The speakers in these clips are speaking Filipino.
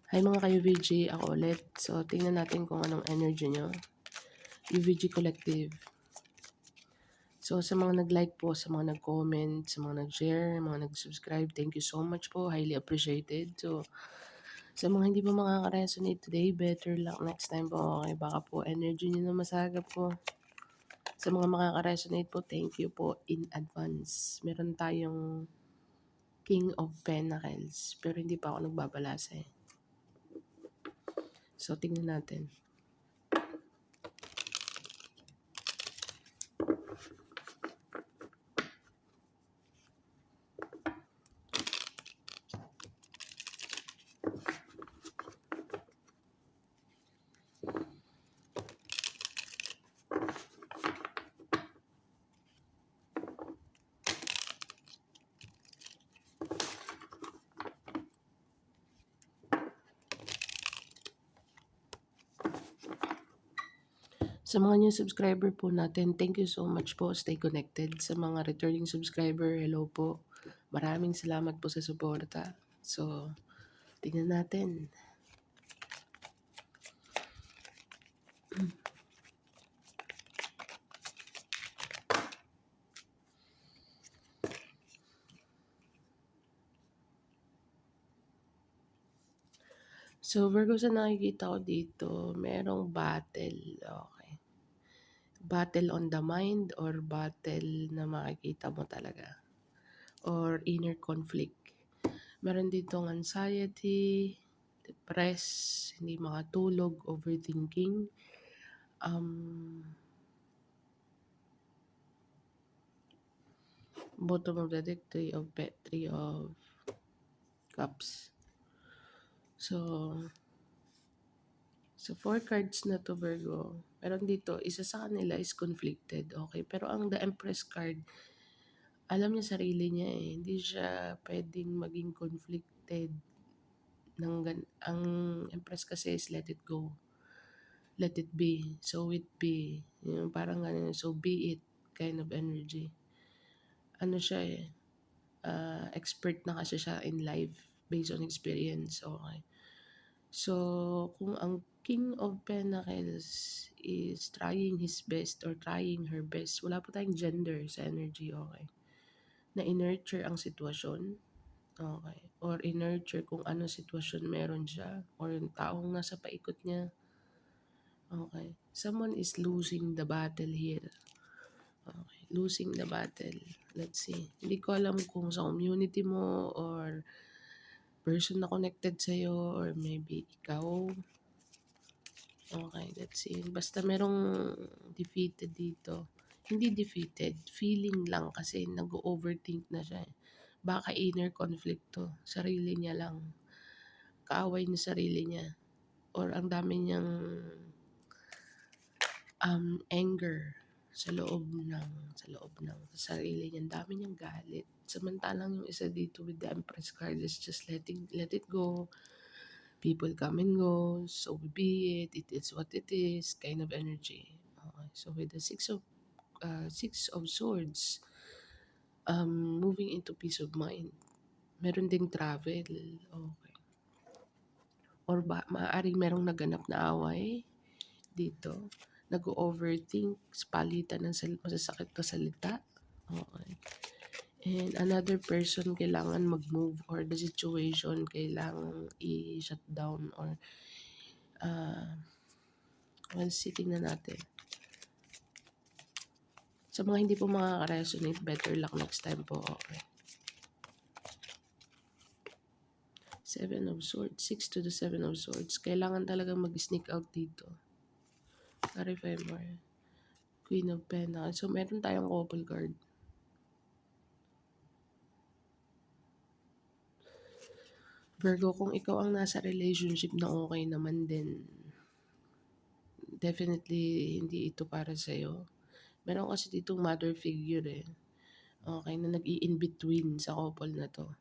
Hi mga ka-UVG, ako ulit. So, tingnan natin kung anong energy nyo. UVG Collective. So, sa mga nag-like po, sa mga nag-comment, sa mga nag-share, mga nag-subscribe, thank you so much po. Highly appreciated. So, sa mga hindi po makaka-resonate today, better luck next time po. Okay, baka po energy nyo na masagap po. Sa mga makaka-resonate po, thank you po in advance. Meron tayong King of Pentacles, pero hindi pa ako nagbabalasa eh. So, tingnan natin. Sa mga new subscriber po natin, thank you so much po. Stay connected. Sa mga returning subscriber, hello po. Maraming salamat po sa suporta. So, tingnan natin. So, Virgo, sa nakikita ko dito, merong battle. Okay. Battle on the mind or battle na makikita mo talaga. Or inner conflict. Meron ditong anxiety, depress, hindi makatulog, overthinking. Bottom of the deck, three of cups. So, four cards na to, Virgo. Meron dito, isa sa kanila is conflicted, okay? Pero ang the Empress card, alam niya sarili niya eh. Hindi siya pwedeng maging conflicted. Ang Empress kasi is let it go. Let it be. So it be. Yung parang ganun, so be it kind of energy. Ano siya eh, expert na kasi siya in life based on experience, okay? So, kung ang King of Pentacles is trying his best or trying her best, wala po tayong gender sa energy, okay? Na in-nurture ang sitwasyon, okay? Or in-nurture kung ano sitwasyon meron siya or yung taong nasa paikot niya, okay? Someone is losing the battle here. Okay, losing the battle. Let's see. Hindi ko alam kung sa community mo or person na connected sa'yo or maybe ikaw. Okay, let's see. Basta merong defeated dito. Hindi defeated. Feeling lang kasi nag-overthink na siya. Baka inner conflict to. Sarili niya lang. Kaaway niya sarili niya. Or ang dami niyang anger sa loob ng sarili niya. Ang dami niyang galit. Samantalang yung isa dito with the Empress card is just let it go. People come and go, so be it. It is what it is, kind of energy. Okay. So with the six of swords, moving into peace of mind. Meron ding travel. Okay. Or maaaring merong naganap na away dito. Nag-overthink, palitan ng masasakit na salita. Okay. And another person kailangan mag-move or the situation kailangan i-shut down or sitting na natin. Sa mga hindi po makaka-resonate, better luck next time po. Okay. Seven of Swords, 6 to the Seven of Swords. Kailangan talaga mag-sneak out dito. Clarify more. Queen of Pentacles. So, meron tayong couple card. Virgo, kung ikaw ang nasa relationship na okay naman din, definitely hindi ito para sa'yo. Meron kasi ditong mother figure eh. Okay, na nag-i-in-between sa couple na to.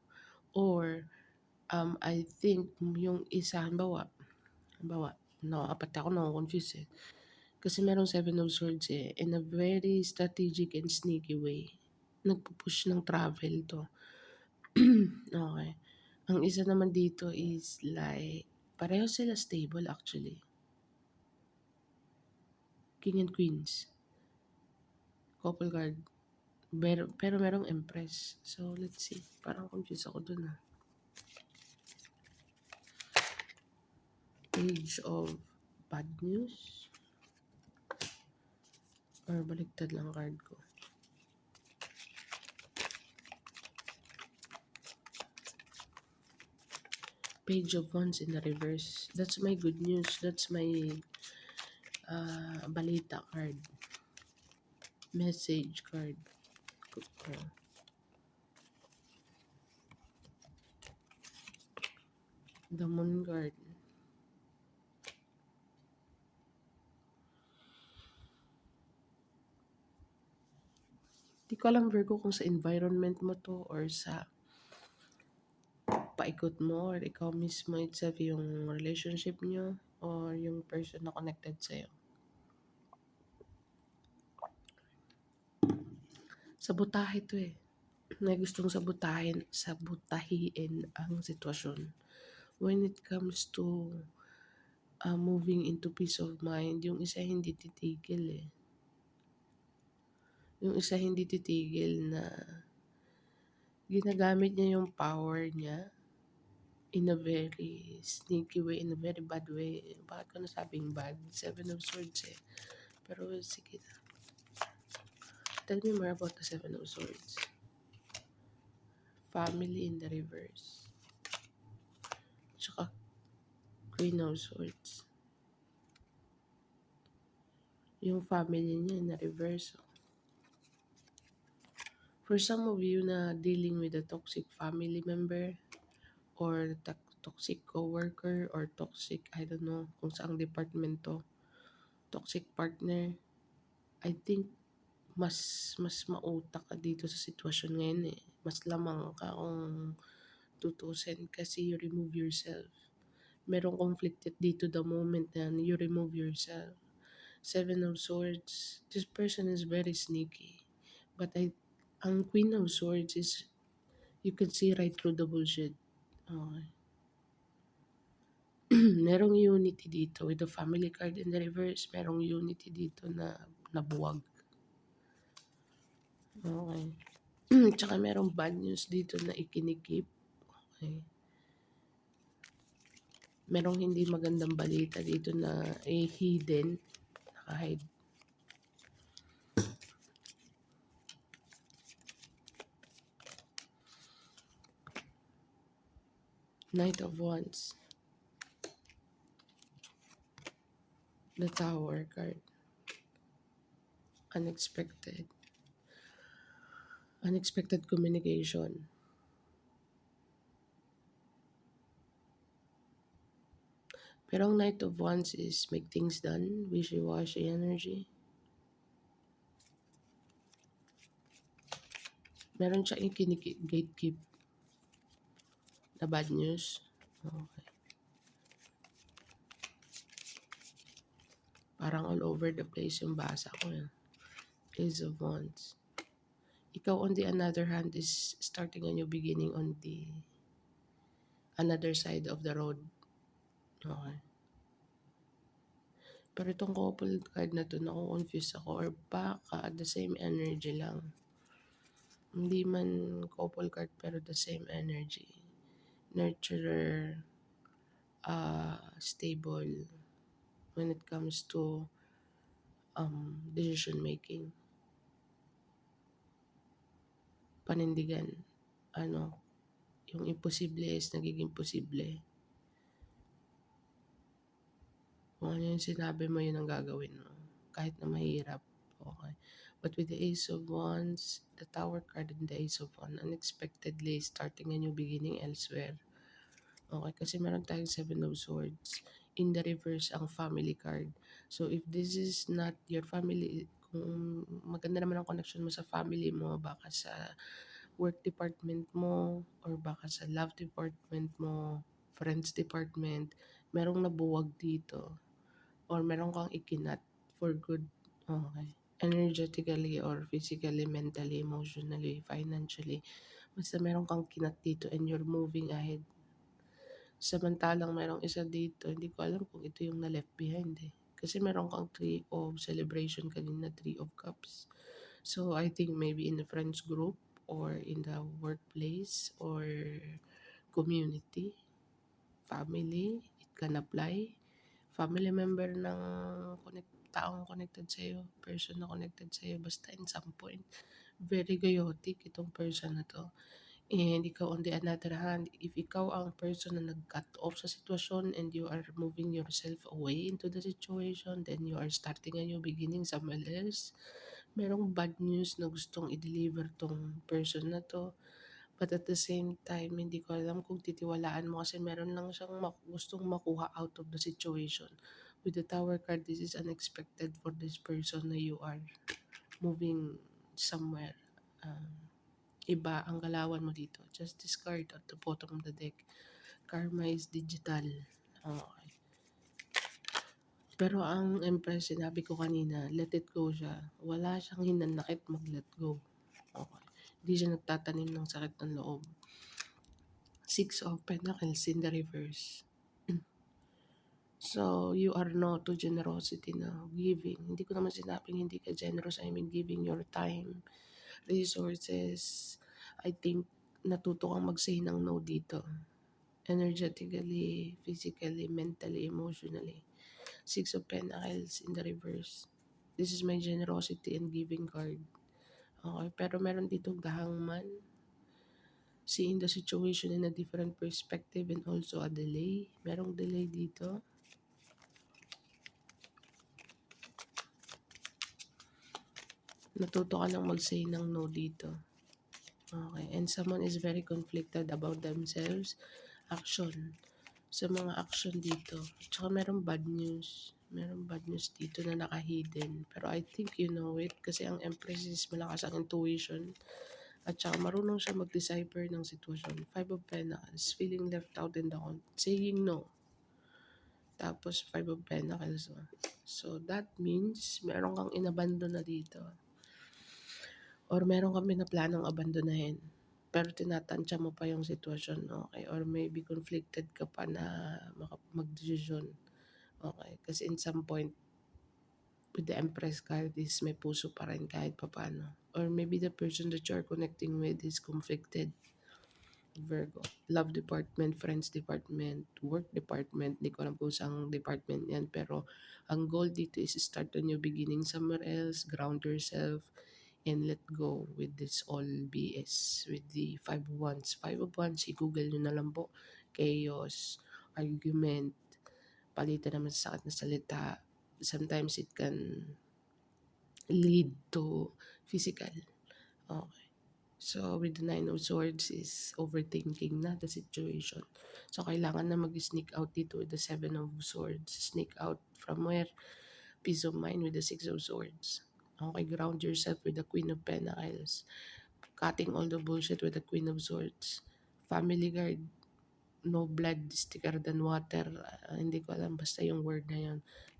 Or, I think yung isa, halimbawa, apat ako na-confuse eh. Kasi merong Seven of Swords eh, in a very strategic and sneaky way. Nagpo-push ng travel to. Okay. Ang isa naman dito is like, Pareho sila stable actually. King and Queens. Couple card. Pero merong Empress. So, let's see. Parang confused ako dun ah. Page of bad news. Or baliktad lang card ko. Page of Wands in the reverse. That's my good news. That's my balita card. Message card. The Moon card. Di ko alam Virgo kung sa environment mo to or sa paikot mo or ikaw mismo itself yung relationship nyo or yung person na connected sa'yo. Sabotahe to eh. May gustong sabutahiin ang sitwasyon. When it comes to moving into peace of mind, yung isa hindi titigil eh. Yung isa hindi titigil na ginagamit niya yung power niya in a very sneaky way, in a very bad way. Bakit ko nasabing bad? Seven of Swords eh. Pero sige na. Tell me more about the Seven of Swords. Family in the reverse. Tsaka Queen of Swords. Yung family niya na reverse. For some of you na dealing with a toxic family member or toxic coworker or toxic, I don't know kung saang department to, toxic partner, I think mas mautak ka dito sa sitwasyon ngayon eh. Mas lamang ka kung tutusin kasi you remove yourself. Merong conflict dito the moment na you remove yourself. Seven of Swords, this person is very sneaky. But ang Queen of Swords is, you can see right through the bullshit. Okay. Merong unity dito with the family card in the reverse. Merong unity dito na nabuwag. Okay. Tsaka merong bad news dito na ikinikip. Okay. Merong hindi magandang balita dito na hidden. Nakahide. Knight of Wands. The Tower card. Unexpected. Unexpected communication. Pero ang Knight of Wands is make things done. Wishy-washy energy. Meron siya gatekeep na bad news. Okay. Parang all over the place yung basa ko yan. Ace of Wands. Ikaw on the other hand is starting a new beginning on the another side of the road. Okay. Pero itong couple card na to, naku-confuse ako or baka the same energy lang. Hindi man couple card pero the same energy. Nurturer, stable when it comes to decision making. Panindigan. Yung imposible is nagiging posible. Kung ano yung sinabi mo, yun ang gagawin mo. Kahit na mahirap. Okay. But with the Ace of Wands, the Tower card and the Ace of Wands, unexpectedly starting a new beginning elsewhere. Okay, kasi meron tayong Seven of Swords. In the reverse, ang family card. So, if this is not your family, kung maganda naman ang connection mo sa family mo, baka sa work department mo, or baka sa love department mo, friends department, merong nabuwag dito. Or meron kang ikinat for good. Okay. Energetically or physically, mentally, emotionally, financially. Basta meron kang kinat dito and you're moving ahead. Samantalang merong isa dito, hindi ko alam kung ito yung na-left behind eh. Kasi meron kang Three of Celebration kanina, Three of Cups. So, I think maybe in the friends group or in the workplace or community, family, it can apply. Family member ng taong connected sa'yo, person na connected sa'yo, basta in some point, very chaotic itong person na to. And ikaw on the another hand, if ikaw ang person na nag-cut off sa sitwasyon and you are moving yourself away into the situation, then you are starting a new beginning somewhere else, merong bad news na gustong i-deliver tong person na to. But at the same time, hindi ko alam kung titiwalaan mo kasi meron lang siyang gustong makuha out of the situation. With the Tower card, this is unexpected for this person na you are moving somewhere. Iba ang galawan mo dito. Just discard at the bottom of the deck. Karma is digital. Okay. Pero ang Empress, sinabi ko kanina, let it go siya. Wala siyang hinanakit mag-let go. Okay. Hindi siya nagtatanim ng sakit ng loob. Six of Pentacles in the reverse. So, you are no to generosity na giving. Hindi ko naman sinabing hindi ka generous. I mean, giving your time, resources. I think natuto kang mag-say ng no dito. Energetically, physically, mentally, emotionally. Six of Pentacles in the reverse. This is my generosity and giving card. Okay, pero meron ditong the Hangman. Seeing the situation in a different perspective and also a delay. Merong delay dito. Natuto ka lang mag-say ng no dito. Okay, and someone is very conflicted about themselves. Action. Sa mga action dito. Tsaka merong bad news. Merong bad news dito na naka-hidden. Pero I think you know it kasi ang Empress is malakas ang intuition. At saka marunong siya mag-decipher ng sitwasyon. Five of Pentacles, feeling left out in the saying no. Tapos Five of Pentacles. So that means meron kang inabandon na dito. Or meron kami na planong abandonahin. Pero tinatansya mo pa yung sitwasyon, okay? Or maybe conflicted ka pa na mag-decision. Okay? Kasi in some point, with the Empress card is may puso pa rin kahit papano. Or maybe the person that you are connecting with is conflicted. Virgo. Love department, friends department, work department. Hindi ko alam kung saan department yan. Pero ang goal dito is start a new beginning somewhere else, ground yourself, and let go with this all BS. With the Five of Wands. Five of Wands, i-google nyo na lang po. Chaos, argument, palitan naman sa sakit na salita. Sometimes it can lead to physical. Okay. So, with the Nine of Swords is overthinking na the situation. So, kailangan na mag-sneak out dito with the Seven of Swords. Sneak out from where? Peace of mind with the Six of Swords. Okay, ground yourself with the Queen of Pentacles. Cutting all the bullshit with the Queen of Swords. Family guard. No blood is thicker than water. Hindi ko alam, basta yung word na yun.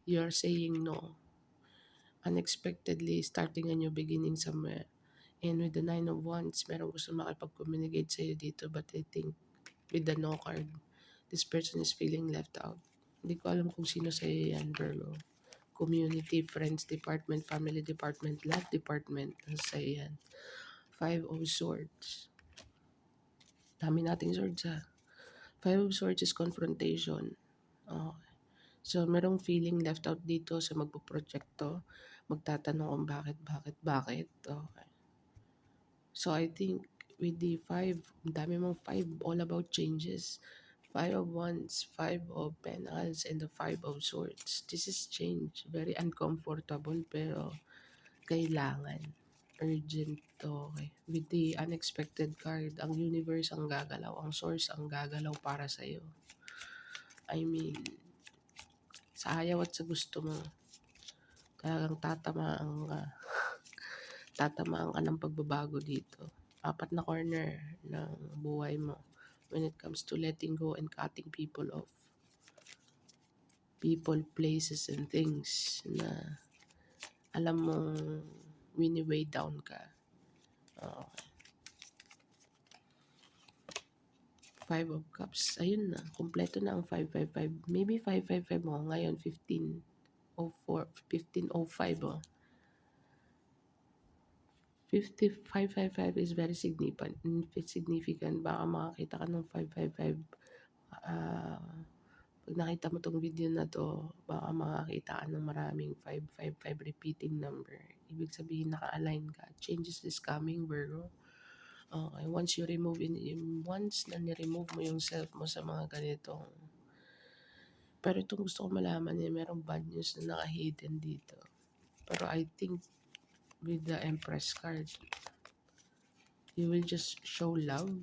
You're saying no. Unexpectedly starting a new beginning somewhere. And with the Nine of Wands, meron gusto makipag-communicate sa'yo dito, but I think with the no card, this person is feeling left out. Hindi ko alam kung sino sa'yo yan, Virgo. Community, friends department, family department, love department, sa'yo yan. Five of Swords. Dami nating swords ha. Five of Swords is confrontation. Okay. So, merong feeling left out dito sa magpo-projecto. Magtatanong kung bakit. Okay. So, I think with the five, ang dami mong five, all about changes. Five of Wands, Five of Pentacles, and the Five of Swords. This is change. Very uncomfortable, pero kailangan. Urgent to. Okay. With the unexpected card, ang universe ang gagalaw, ang source ang gagalaw para sa'yo. I mean, sa ayaw at sa gusto mo, talagang tatamaan ka ng pagbabago dito. Apat na corner ng buhay mo when it comes to letting go and cutting people off. People, places, and things na alam mong wini-weigh down ka. Okay. Five of Cups, ayun na, kumpleto na ang 555. Maybe 555 mo ngayon 15:04, 15:05 oh. 555 is very significant. Baka makakita ka ng 555. Pag nakita mo tong video na to, baka makakita ka ng maraming 555 repeating number. Ibig sabihin naka-align ka. Changes is coming, Virgo. Okay, once na ni-remove mo yung self mo sa mga ganitong, pero itong gusto ko malaman merong bad news na naka-hidden dito. Pero I think with the Empress card, you will just show love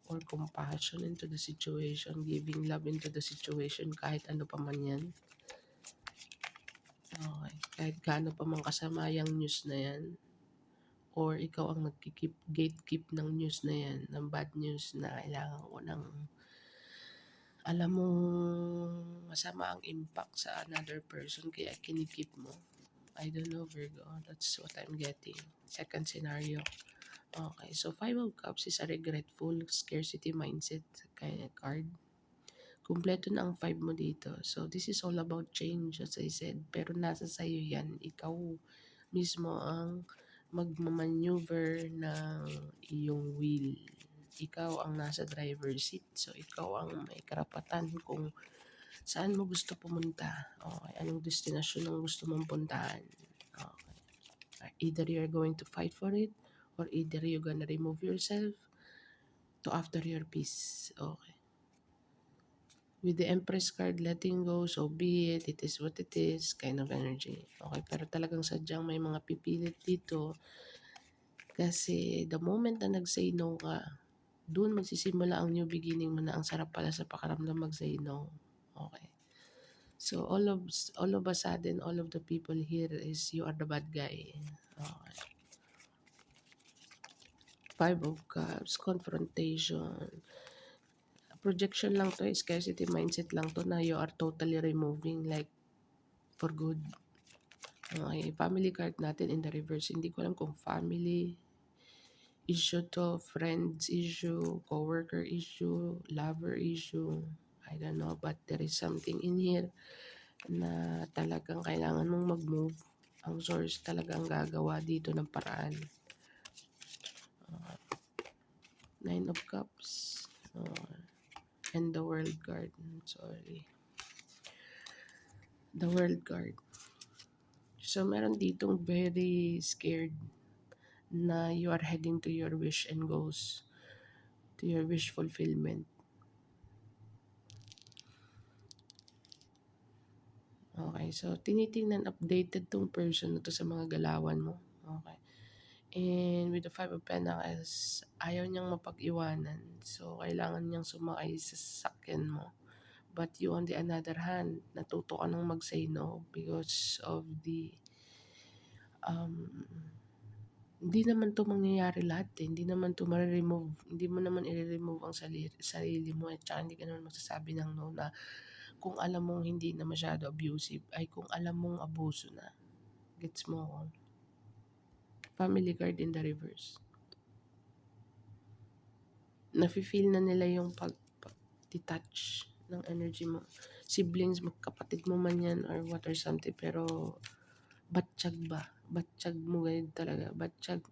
or compassion into the situation, giving love into the situation kahit ano pa man yan. Okay, kahit gaano pa man kasama yung news na yan, or ikaw ang gatekeep ng news na yan, ng bad news na kailangan ko ng, alam mo, masama ang impact sa another person kaya kinikip mo. I don't know, Virgo. That's what I'm getting. Second scenario. Okay, so Five of Cups is a regretful, scarcity mindset kind of card. Kumpleto na ang 5 mo dito. So, this is all about change, as I said. Pero nasa sa'yo yan. Ikaw mismo ang magmamaneuver ng iyong will. Ikaw ang nasa driver's seat. So, ikaw ang may karapatan kung saan mo gusto pumunta. Okay, anong destinasyon ang gusto mong puntahan. Okay. Either you're going to fight for it, or either you're gonna remove yourself to after your peace. Okay. With the Empress card, letting go, so be it is what it is, kind of energy. Okay, pero talagang sadyang may mga pipilit dito kasi the moment na nag-say no ka, doon magsisimula ang new beginning mo na ang sarap pala sa pakiramdam mag-say no. Okay. So all of a sudden, all of the people here is you are the bad guy. Okay. Five of Cups, confrontation. Projection lang to, scarcity mindset lang to na you are totally removing like for good. Okay, family card natin in the reverse. Hindi ko alam kung family issue to, friends issue, coworker issue, lover issue. I don't know, but there is something in here na talagang kailangan mong mag-move. Ang source talagang gagawa dito ng paraan. Nine of Cups. And the World card. Sorry. The World card. So, meron ditong very scared na you are heading to your wish and goals, to your wish fulfillment. Okay, so tinitingnan updated tong person na to sa mga galawan mo. Okay. And with the Five of Pentacles, ayaw niyang mapag-iwanan. So, kailangan niyang sumakay sa sasakyan mo. But you on the another hand, natuto ka nang mag-say no because of the hindi naman to mangyayari lahat eh. Hindi naman to ma-remove. Hindi mo naman i-remove ang sarili mo at saka hindi ka naman magsasabi ng no na kung alam mong hindi na masyado abusive ay kung alam mong abuso na. Gets mo ako? Family card in the reverse. Nafe-feel na nila yung pag-detach ng energy mo. Siblings, magkapatid mo man yan or what or something, pero batsyag ba? Batsyag mo ganyan talaga. Batsyag,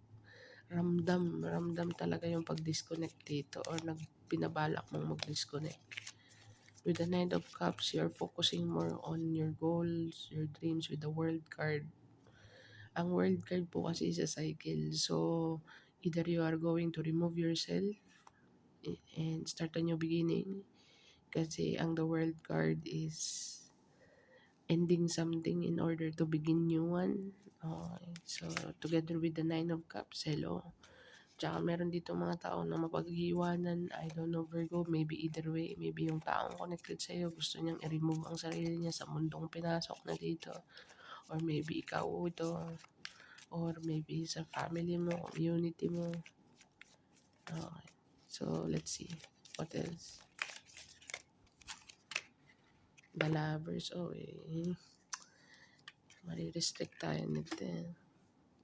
ramdam talaga yung pag-disconnect dito or pinabalak mong mag-disconnect. With the Knight of Cups, you're focusing more on your goals, your dreams with the World card. Ang World card po kasi is a cycle. So, either you are going to remove yourself and start a new beginning kasi ang the World card is ending something in order to begin new one. Okay. So, together with the Nine of Cups, hello. Tsaka meron dito mga tao na mapaghiwanan. I don't know, Virgo, maybe either way. Maybe yung taong connected sa'yo, gusto niyang i-remove ang sarili niya sa mundong pinasok na dito. Or maybe ikaw ito. Or maybe sa family mo, community mo. Okay. So, let's see. What else? The Lovers. Oh, mari-restrict tayo nito.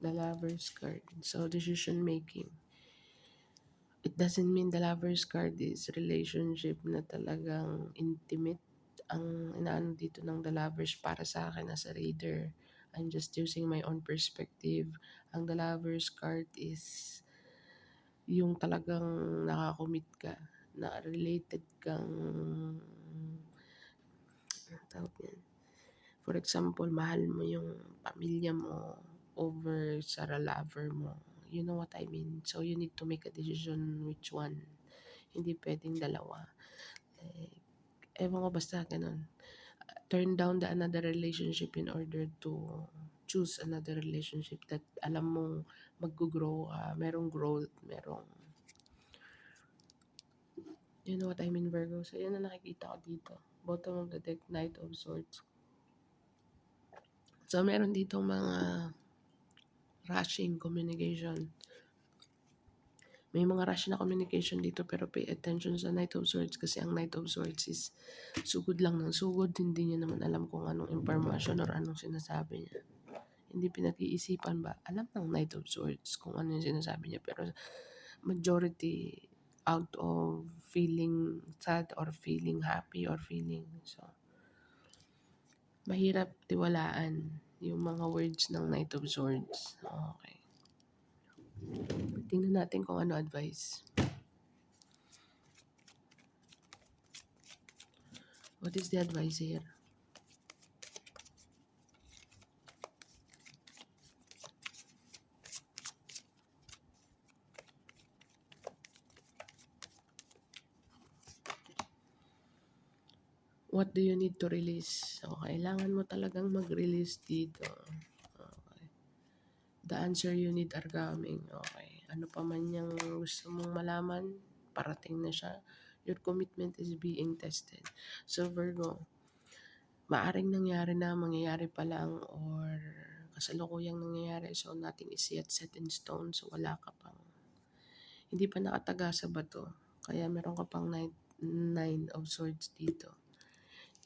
The Lovers card. So, decision making. It doesn't mean the lover's card is relationship na talagang intimate. Ang inaano dito ng the lovers para sa akin as a reader, I'm just using my own perspective. Ang the lover's card is yung talagang nakakomit ka, na related kang, anong tawag yan? For example, mahal mo yung pamilya mo over sa lover mo. You know what I mean? So, you need to make a decision which one. Hindi pwedeng dalawa. Eh, ewan ko basta ganun. Turn down the another relationship in order to choose another relationship that alam mong mag-grow ka, merong growth, merong, you know what I mean, Virgo? So, yun na nakikita ko dito. Bottom of the deck, Knight of Swords. So, meron dito mga rushing communication. May mga rush na communication dito pero pay attention sa Knight of Swords kasi ang Knight of Swords is sugod lang ng sugod. Hindi niya naman alam kung anong information or anong sinasabi niya. Hindi pinag-iisipan ba? Alam ng Knight of Swords kung ano yung sinasabi niya pero majority out of feeling sad or feeling happy or feeling so mahirap tiwalaan yung mga words ng Knight of Swords. Okay. Tingnan natin kung ano advice. What is the advice here? What do you need to release? So, kailangan mo talagang mag-release dito. Okay. The answer you need are coming. Okay. Ano pa man yung gusto mong malaman, parating na siya. Your commitment is being tested. So, Virgo, maaring nangyari na, mangyayari pa lang, or kasalukuyang nangyayari. So, nothing is yet set in stone. So, wala ka pang, hindi pa nakataga sa bato. Kaya meron ka pang nine of swords dito.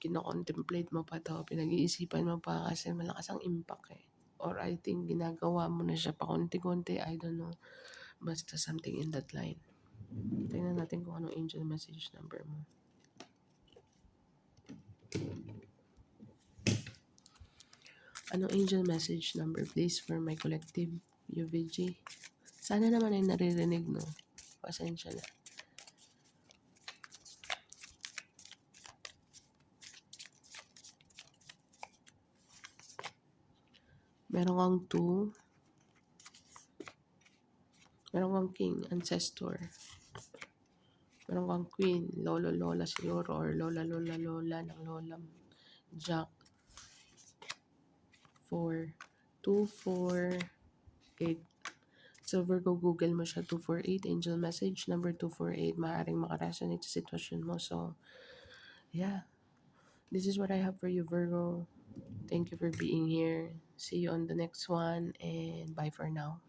Kino-contemplate mo pa 'to, pinag-iisipan mo pa kasi malakas ang impact, eh. Or I think ginagawa mo na siya pakonti-konti, I don't know. Basta something in that line. Tingnan natin kung anong angel message number mo. Anong angel message number please for my collective UVG? Sana naman ay naririnig 'no. Pasensya na. Meron kang 2, meron kang king, ancestor. Meron kang queen, lolo-lola siguro or lola-lola-lola ng lola mo. Jack, 4, 2, 4, 8. So, Virgo, Google mo siya, 248, angel message, number 248, maaaring makaresonate sa sitwasyon mo. So, yeah, this is what I have for you, Virgo. Thank you for being here. See you on the next one, and bye for now.